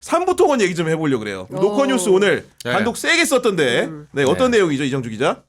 삼부 토건 얘기 좀 해보려고 그래요. 노컷뉴스 오늘 네. 단독 세게 썼던데 네, 어떤 내용이죠, 이정주 기자?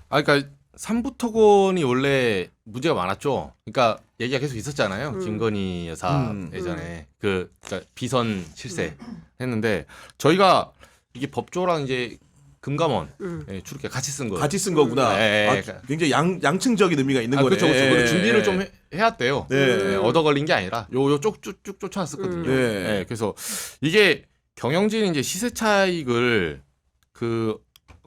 그러니까 삼부토건이 원래 문제가 많았죠. 그러니까 얘기가 계속 있었잖아요. 김건희 여사 예전에 그러니까 비선 실세 했는데 저희가 이게 법조랑 이제 금감원 이렇게 같이 쓴 거예요. 같이 쓴 거구나. 네. 굉장히 양층적인 의미가 있는 거네. 그렇죠. 그렇죠. 준비를 좀 해왔대요. 네. 얻어 걸린 게 아니라 요 쭉쭉 쫓아왔었거든요. 네. 네. 그래서 이게 경영진이 이제 시세 차익을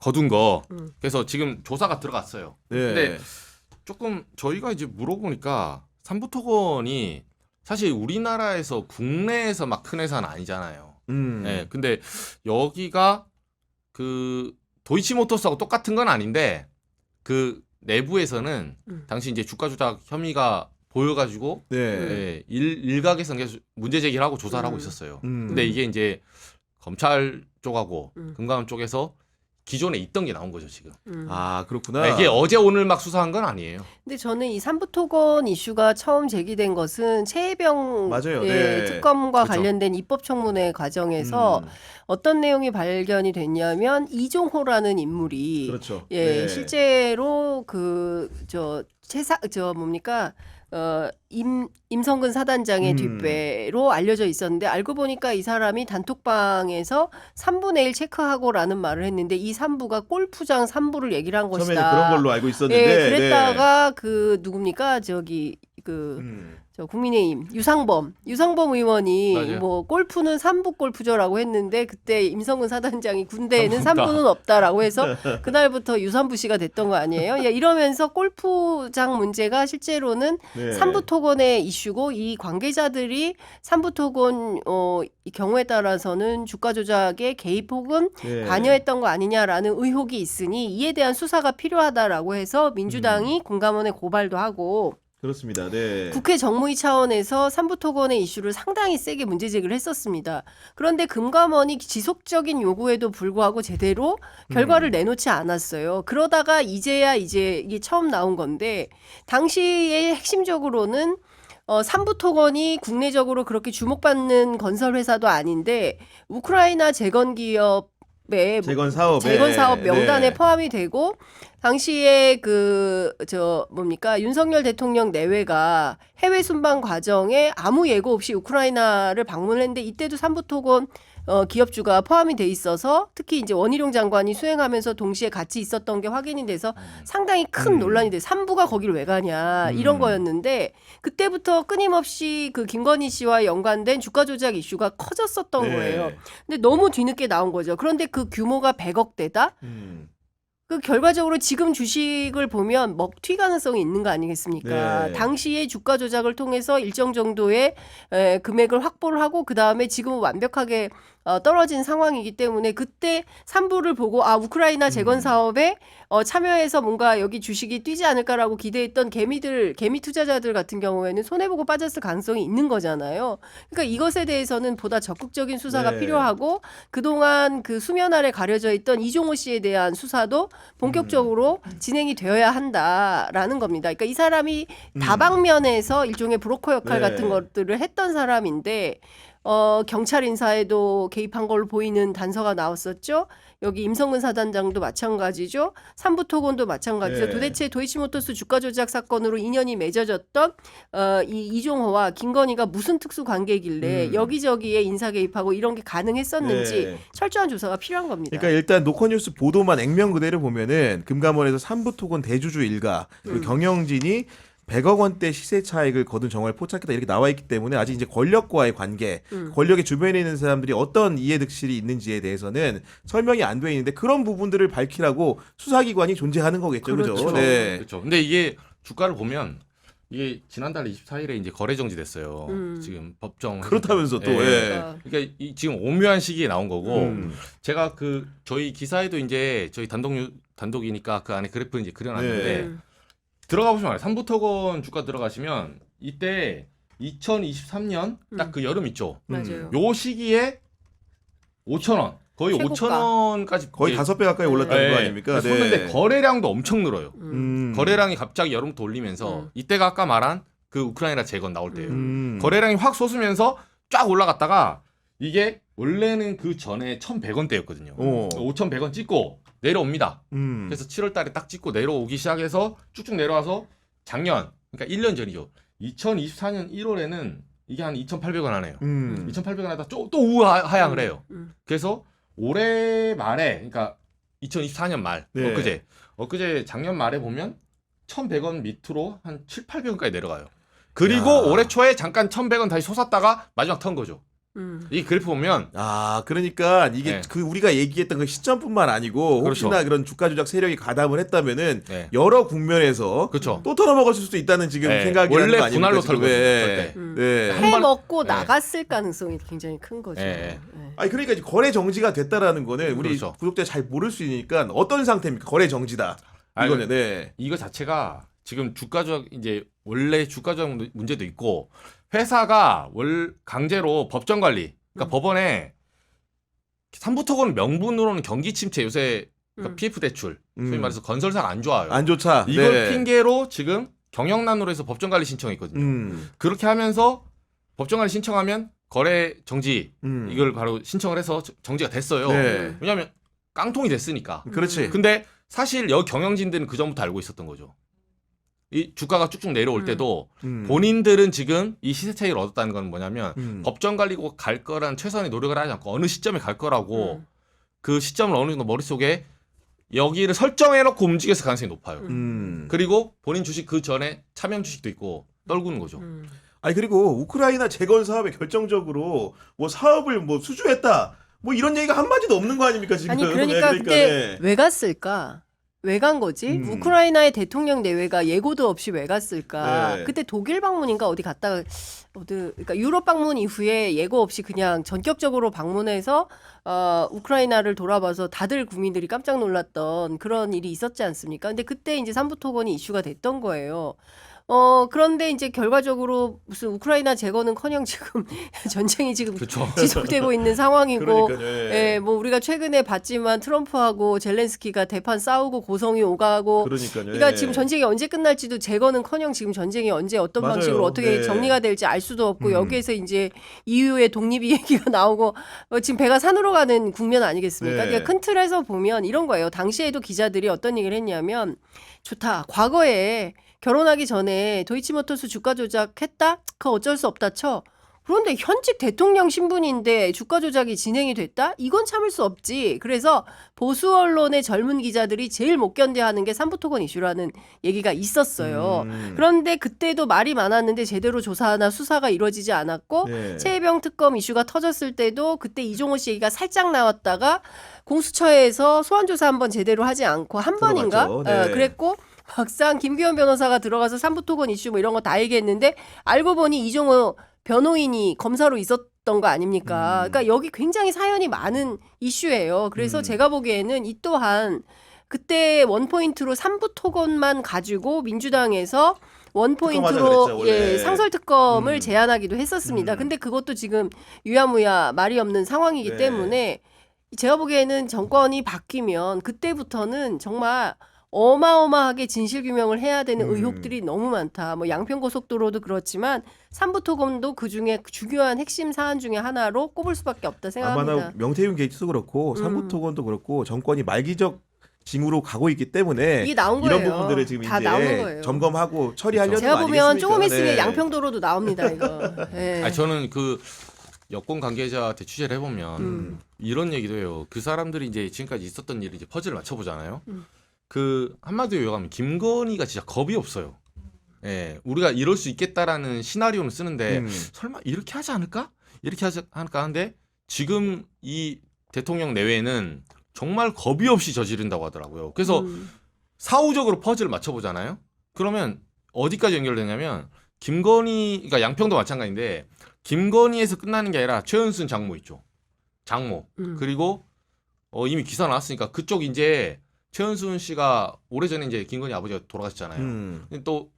거둔 거. 그래서 지금 조사가 들어갔어요. 네. 근데 조금 저희가 이제 물어보니까 삼부토건이 사실 우리나라에서 국내에서 막 큰 회사는 아니잖아요. 네. 근데 여기가 그 도이치모터스하고 똑같은 건 아닌데 그 내부에서는 당시 이제 주가 조작 혐의가 보여가지고 네. 일각에서 계속 문제 제기를 하고 조사를 하고 있었어요. 근데 이게 이제 검찰 쪽하고 금감원 쪽에서 기존에 있던 게 나온 거죠 지금. 아 그렇구나. 이게 어제 오늘 막 수사한 건 아니에요. 근데 저는 이 삼부토건 이슈가 처음 제기된 것은 최혜병 맞아요. 네. 특검과 그렇죠. 관련된 입법청문회 과정에서 어떤 내용이 발견이 됐냐면 이종호라는 인물이 그렇죠. 예 네. 실제로 뭡니까 임성근 사단장의 뒷배로 알려져 있었는데 알고 보니까 이 사람이 단톡방에서 3분의 1 체크하고라는 말을 했는데 이 3부가 골프장 3부를 얘기를 한 것이다. 처음에는 그런 걸로 알고 있었는데. 예, 그랬다가 그 누굽니까 저 국민의힘 유상범 의원이 맞아요. 뭐 골프는 3부 골프죠라고 했는데 그때 임성근 사단장이 군대에는 삼부 없다. 3부는 없다라고 해서 그날부터 유산부 씨가 됐던 거 아니에요? 야, 이러면서 골프장 문제가 실제로는 네. 삼부토건의 이슈고 이 관계자들이 삼부토건 이 경우에 따라서는 주가 조작에 개입 혹은 네. 관여했던 거 아니냐라는 의혹이 있으니 이에 대한 수사가 필요하다라고 해서 민주당이 금감원에 고발도 하고 그렇습니다. 네. 국회 정무위 차원에서 삼부토건의 이슈를 상당히 세게 문제 제기를 했었습니다. 그런데 금감원이 지속적인 요구에도 불구하고 제대로 결과를 내놓지 않았어요. 그러다가 이제 이게 처음 나온 건데 당시에 핵심적으로는 삼부토건이 국내적으로 그렇게 주목받는 건설 회사도 아닌데 우크라이나 재건 기업의 재건 사업 명단에 네. 포함이 되고 당시에 윤석열 대통령 내외가 해외 순방 과정에 아무 예고 없이 우크라이나를 방문했는데 이때도 삼부토건 기업주가 포함이 돼 있어서 특히 이제 원희룡 장관이 수행하면서 동시에 같이 있었던 게 확인이 돼서 상당히 큰 논란이 돼. 삼부가 거기를 왜 가냐 이런 거였는데 그때부터 끊임없이 그 김건희 씨와 연관된 주가 조작 이슈가 커졌었던 네. 거예요. 근데 너무 뒤늦게 나온 거죠. 그런데 그 규모가 100억대다? 그 결과적으로 지금 주식을 보면 먹튀 가능성이 있는 거 아니겠습니까? 네. 당시에 주가 조작을 통해서 일정 정도의 금액을 확보를 하고 그 다음에 지금은 완벽하게 떨어진 상황이기 때문에 그때 3부를 보고 우크라이나 재건 사업에 참여해서 뭔가 여기 주식이 뛰지 않을까라고 기대했던 개미 투자자들 같은 경우에는 손해보고 빠졌을 가능성이 있는 거잖아요. 그러니까 이것에 대해서는 보다 적극적인 수사가 네. 필요하고 그동안 그 수면 아래 가려져 있던 이종호 씨에 대한 수사도 본격적으로 진행이 되어야 한다라는 겁니다. 그러니까 이 사람이 다방면에서 일종의 브로커 역할 네. 같은 것들을 했던 사람인데 경찰 인사에도 개입한 걸로 보이는 단서가 나왔었죠. 여기 임성근 사단장도 마찬가지죠. 삼부토건도 마찬가지죠. 네. 도대체 도이치모터스 주가 조작 사건으로 인연이 맺어졌던 이 이종호와 김건희가 무슨 특수 관계길래 여기저기에 인사 개입하고 이런 게 가능했었는지 네. 철저한 조사가 필요한 겁니다. 그러니까 일단 노컷뉴스 보도만 액면 그대로 보면은 금감원에서 삼부토건 대주주 일가 그리고 경영진이 100억 원대 시세 차익을 거둔 정황을 포착했다 이렇게 나와 있기 때문에 아직 이제 권력과의 관계, 권력의 주변에 있는 사람들이 어떤 이해득실이 있는지에 대해서는 설명이 안 돼 있는데 그런 부분들을 밝히라고 수사기관이 존재하는 거겠죠, 그죠? 그렇죠. 네. 그렇죠. 근데 이게 주가를 보면 이게 지난달 24일에 이제 거래 정지됐어요. 지금 법정 그렇다면서 또. 예. 예. 그러니까 지금 오묘한 시기에 나온 거고 제가 저희 기사에도 이제 저희 단독이니까 그 안에 그래프 이제 그려놨는데 네. 들어가 보시면 알아요. 삼부토건 주가 들어가시면 이때 2023년 딱 그 여름 있죠. 맞아요. 요 시기에 5,000원 거의 최고가. 5,000원까지 거의 5배 가까이 올랐다는 거 아닙니까? 쏘는데 거래량도 엄청 늘어요. 음. 거래량이 갑자기 여름부터 올리면서 이때가 아까 말한 그 우크라이나 재건 나올 때예요. 음. 거래량이 확 솟으면서 쫙 올라갔다가 이게 원래는 그 전에 1,100원대였거든요. 5,100원 찍고 내려옵니다. 그래서 7월 달에 딱 찍고 내려오기 시작해서 쭉쭉 내려와서 작년, 그러니까 1년 전이죠. 2024년 1월에는 이게 한 2,800원 하네요. 2,800원 하다 또 우하향을 해요. 그래서 올해 말에, 그러니까 2024년 말, 네. 엊그제 작년 말에 보면 1,100원 밑으로 한 7,800원까지 내려가요. 그리고 야. 올해 초에 잠깐 1,100원 다시 솟았다가 마지막 턴 거죠. 이 그래프 보면 그러니까 이게 네. 그 우리가 얘기했던 그 시점뿐만 아니고 혹시나 그렇죠. 그런 주가 조작 세력이 가담을 했다면은 네. 여러 국면에서 그렇죠. 또 털어먹었을 수도 있다는 지금 네. 생각이 원래 나는 거 아닙니까, 분할로 지금? 털거든요, 네. 절대. 네. 한 번- 해먹고 네. 나갔을 가능성이 굉장히 큰 거죠. 네. 네. 아니 그러니까 이제 거래 정지가 됐다라는 거는 우리 그렇죠. 구독자 잘 모를 수 있으니까 어떤 상태입니까? 거래 정지다. 이거는 네. 이거 자체가 지금 주가 조작, 이제 원래 주가 조작 문제도 있고 회사가 강제로 법정 관리, 그러니까 법원에 삼부토건 명분으로는 경기 침체, 요새 그러니까 PF 대출, 소위 말해서 건설사가 안 좋아요. 안 좋다. 이걸 네. 핑계로 지금 경영난으로 해서 법정 관리 신청했거든요. 그렇게 하면서 법정 관리 신청하면 거래 정지 이걸 바로 신청을 해서 정지가 됐어요. 네. 왜냐하면 깡통이 됐으니까. 그렇지. 근데 사실 여기 경영진들은 그 전부터 알고 있었던 거죠. 이 주가가 쭉쭉 내려올 때도 본인들은 지금 이 시세 차익을 얻었다는 건 뭐냐면 법정 관리고 갈 거란 최선의 노력을 하지 않고 어느 시점에 갈 거라고 그 시점을 어느 정도 머릿속에 여기를 설정해놓고 움직였을 가능성이 높아요. 그리고 본인 주식 그 전에 참여 주식도 있고 떨구는 거죠. 아니 그리고 우크라이나 재건 사업에 결정적으로 뭐 사업을 뭐 수주했다. 뭐 이런 얘기가 한 마디도 없는 거 아닙니까 지금? 아니 그러니까 네, 그때 네. 왜 갔을까? 왜 간 거지? 우크라이나의 대통령 내외가 예고도 없이 왜 갔을까? 네. 그때 독일 방문인가 어디 갔다가 그러니까 유럽 방문 이후에 예고 없이 그냥 전격적으로 방문해서 우크라이나를 돌아봐서 다들 국민들이 깜짝 놀랐던 그런 일이 있었지 않습니까? 근데 그때 이제 삼부토건이 이슈가 됐던 거예요. 그런데 이제 결과적으로 무슨 우크라이나 재건은커녕 지금 전쟁이 지금 그렇죠. 지속되고 있는 상황이고, 그러니까요. 예, 뭐 우리가 최근에 봤지만 트럼프하고 젤렌스키가 대판 싸우고 고성이 오가고, 그러니까요. 그러니까 예. 지금 전쟁이 언제 끝날지도 재건은커녕 지금 전쟁이 언제 어떤 맞아요. 방식으로 어떻게 네. 정리가 될지 알 수도 없고 여기에서 이제 EU의 독립이 얘기가 나오고 지금 배가 산으로 가는 국면 아니겠습니까? 네. 그러니까 큰 틀에서 보면 이런 거예요. 당시에도 기자들이 어떤 얘기를 했냐면 좋다. 과거에 결혼하기 전에 도이치모터스 주가 조작했다? 그거 어쩔 수 없다 쳐. 그런데 현직 대통령 신분인데 주가 조작이 진행이 됐다? 이건 참을 수 없지. 그래서 보수 언론의 젊은 기자들이 제일 못 견뎌하는 게 삼부토건 이슈라는 얘기가 있었어요. 그런데 그때도 말이 많았는데 제대로 조사나 수사가 이루어지지 않았고 네. 최혜병 특검 이슈가 터졌을 때도 그때 이종호 씨 얘기가 살짝 나왔다가 공수처에서 소환조사 한번 제대로 하지 않고 한 번인가? 들어갔죠. 네. 그랬고 막상 김규현 변호사가 들어가서 삼부토건 이슈 뭐 이런 거 다 얘기했는데 알고 보니 이종호 변호인이 검사로 있었던 거 아닙니까? 그러니까 여기 굉장히 사연이 많은 이슈예요. 그래서 제가 보기에는 이 또한 그때 원포인트로 삼부토건만 가지고 민주당에서 원포인트로 특검하자 그랬죠, 원래. 상설특검을 제안하기도 했었습니다. 근데 그것도 지금 유야무야 말이 없는 상황이기 네. 때문에 제가 보기에는 정권이 바뀌면 그때부터는 정말 어마어마하게 진실규명을 해야 되는 의혹들이 너무 많다. 뭐 양평고속도로도 그렇지만 삼부토건도 그중에 중요한 핵심 사안 중에 하나로 꼽을 수밖에 없다 생각합니다. 아마 명태균 게이트도 그렇고 삼부토건도 그렇고 정권이 말기적 징후로 가고 있기 때문에 이게 나온 이런 거예요. 부분들을 지금 다 나오는 이제 거예요. 점검하고 처리하려는 제가 거 보면 아니겠습니까? 조금 있으면 네. 양평도로도 나옵니다. 이거. 네. 아니, 저는 그 여권 관계자한테 취재를 해보면 이런 얘기도 해요. 그 사람들이 이제 지금까지 있었던 일을 이제 퍼즐을 맞춰보잖아요. 그 한마디로 요약하면 김건희가 진짜 겁이 없어요. 예, 우리가 이럴 수 있겠다라는 시나리오는 쓰는데 설마 이렇게 하지 않을까? 이렇게 하지 않을까 하는데 지금 이 대통령 내외는 정말 겁이 없이 저지른다고 하더라고요. 그래서 사후적으로 퍼즐을 맞춰보잖아요. 그러면 어디까지 연결되냐면 김건희, 그러니까 양평도 마찬가지인데 김건희에서 끝나는 게 아니라 최은순 장모 있죠. 장모. 그리고 이미 기사 나왔으니까 그쪽 이제 최은순 씨가 오래전에 이제 김건희 아버지가 돌아가셨잖아요. 또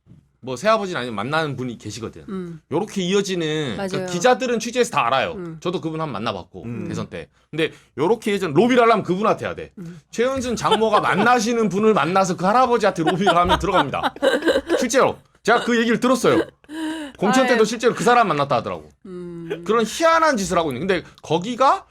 뭐 새아버지는 아니면 만나는 분이 계시거든. 요렇게 이어지는 맞아요. 그러니까 기자들은 취재해서 다 알아요. 저도 그분 한번 만나봤고 대선 때. 근데 요렇게 이어지는 로비를 하려면 그분한테 해야 돼. 최은순 장모가 만나시는 분을 만나서 그 할아버지한테 로비를 하면 들어갑니다. 실제로 제가 그 얘기를 들었어요. 공천 때도 아유. 실제로 그 사람 만났다 하더라고. 그런 희한한 짓을 하고 있는. 근데 거기가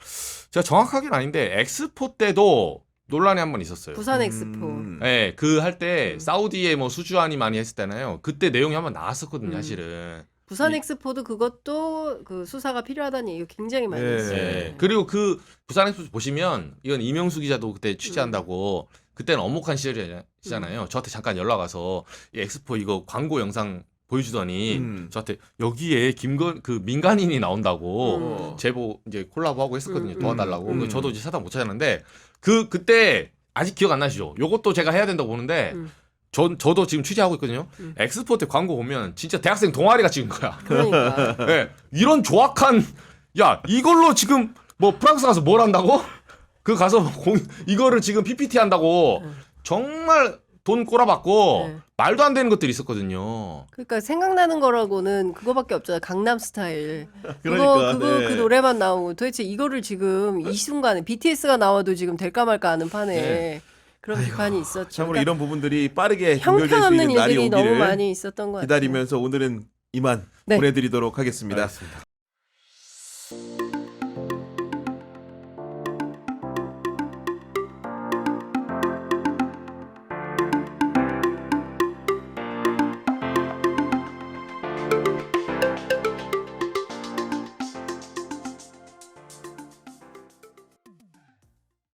제가 정확하게는 아닌데 엑스포 때도 논란이 한 번 있었어요. 부산 엑스포. 네, 그 할 때 사우디에 뭐 수주안이 많이 했었잖아요. 그때 내용이 한번 나왔었거든요, 음. 사실은. 부산 이- 엑스포도 그것도 그 수사가 필요하다는 얘기가 굉장히 많이 네. 있어요. 네. 그리고 그 부산 엑스포 보시면 이건 이명수 기자도 그때 취재한다고 그때는 엄혹한 시절이잖아요. 저한테 잠깐 연락 와서 이 엑스포 이거 광고 영상 보여주더니 저한테 여기에 그 민간인이 나온다고 제보 이제 콜라보하고 했었거든요. 도와달라고. 그거 저도 이제 사다 못 찾았는데 그때 아직 기억 안 나시죠? 요것도 제가 해야 된다고 보는데 저도 지금 취재하고 있거든요. 엑스포 때 광고 보면 진짜 대학생 동아리가 찍은 거야. 그러니까. 네, 이런 조악한 야 이걸로 지금 뭐 프랑스 가서 뭘 한다고? 그 가서 이거를 지금 PPT 한다고 정말 돈 꼬라박고 네. 말도 안 되는 것들이 있었거든요. 그러니까 생각나는 거라고는 그거밖에 없잖아요. 강남 스타일. 그러니까, 그거 네. 그 노래만 나오고 도대체 이거를 지금 이 순간에 BTS가 나와도 지금 될까 말까 하는 판에 네. 그런 비판이 있었죠. 참으로 그러니까 이런 부분들이 빠르게 종결될 수 형편없는 있는 날이 일들이 너무 오기를 많이 있었던 것 같아요. 기다리면서 오늘은 이만 네. 보내드리도록 하겠습니다. 알겠습니다.